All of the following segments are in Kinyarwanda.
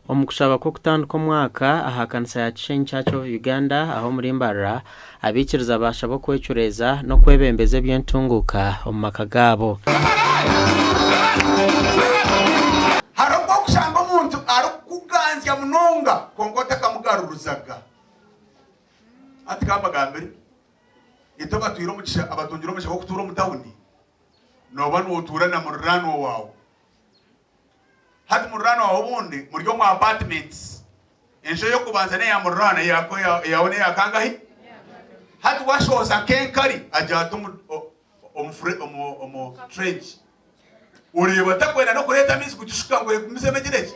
Omukushaba ko kutandika omwaka aha kanisa ya Chen Church of Uganda aho muri Mbarara abikiriza bashabo kwecureza no kwebembeze byentunguka omu maka gabo. Haroko kushanga omuntu arukuganzya munonga kongota kamugaruruzaga ati kamagambere ito batwira omugisha abatungira omugisha ko kutura mu tawuni noba nutura na murano wawe hati murano wawe ubundi muri mu apartments enjo yo kubanza ne ya murano yako yaone yakangahi hati washoza kenkari ajatu omu trench ureba takwena no kureta misi kugishuka ngo kumisemegereje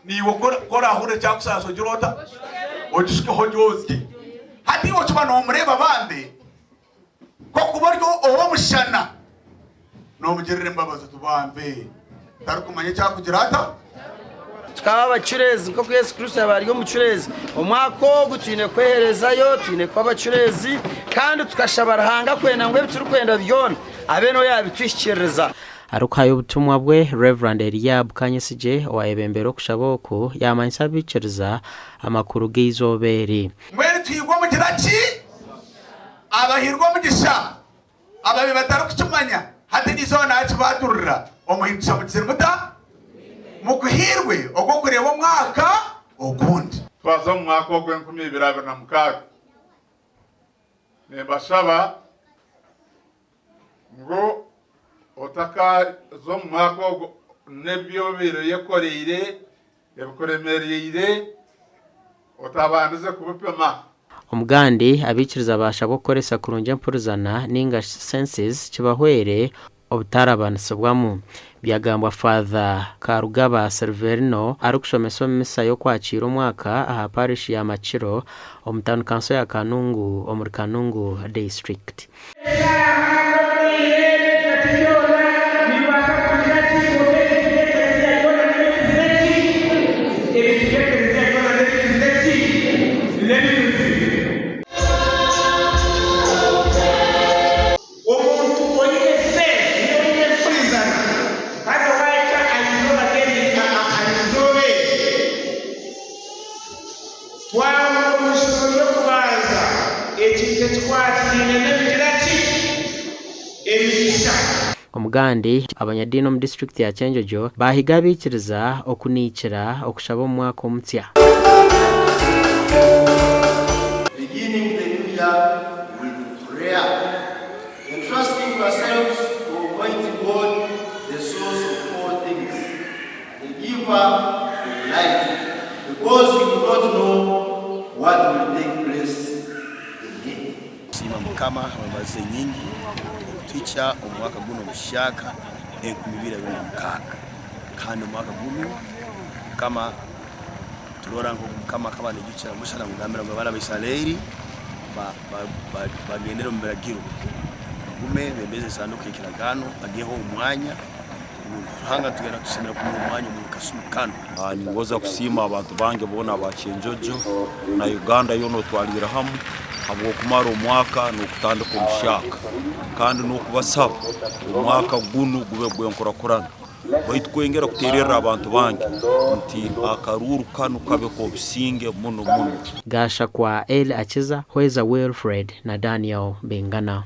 niwo kora hure cyakusaso girota ogishuka hojozi hati wocuba no mureba bande ko kubaryo owo mushana no mugerere mbabaza tubambe tarukumanye cyakugirata tukaba abacurezi ko Yesu Kristo yabaryo mucurezi omwako gutine kweherezayo tine kwa abacurezi kandi tukashabarahanga kwena ngo biturukwenda byona abeno yabitwishikireza arukayo ubutumwa bwe Reverend Eliab Kanyesije wa ebembero kushaboko yamanyisa biciriza amakuru gizoberi mwere twigwa mu kiraki abahirwa mu gisha ababe batarukucumanya hati nizona akibaturira omuhingisha mu kisemuta mukuhirwe ogo kureba omwaka ogundi twaza mu mwaka ogw'2026 nebashaba ngo otaka zo mu mwaka nebyo biro yekoreire ebikoremerire otabandize kubupema omugandi abikiriza bashabo koresa kurunje mpuruzana ninga senses kibahwere obutarabansobwamu byagambwa Father Karugaba Serverino arukushomesa misa yo kwakira omwaka aha parish ya Machiro omutanu kanso ya Kanungu omuri Kanungu district. Omugandi abanyadini mu district ya Chenjojo bahiga bikiriza okunikira okushaba omwaka omutya. Beginning the new year with prayer, entrusting ourselves to Almighty God, the source of all things, the giver of life, because we do not know what will take place again. Sima mukama amaze nyingi twica omwaka guno mushaka 2026 kandi omwaka guno kama turora ngo kama kabane gicara mushana ngambira ngo bana bisaleri bagendera mu biragiro gume bembeze sanduku y'ikiragano agiyeho umwanya hanga tugenda tusemera ku mwanya mu kasumukano ni ngoza kusima abantu bange bona bacenjojo na Uganda yono twalira hamwe abo kumara umwaka no kutandika umushaka kandi no kubasaba umwaka guno gube gwenkora kurana bayitwengera kuterera abantu bange nti akaruru kanu kabe ko bisinge muno gasha kwa El Akiza Hweza Wilfred na Daniel Bengana.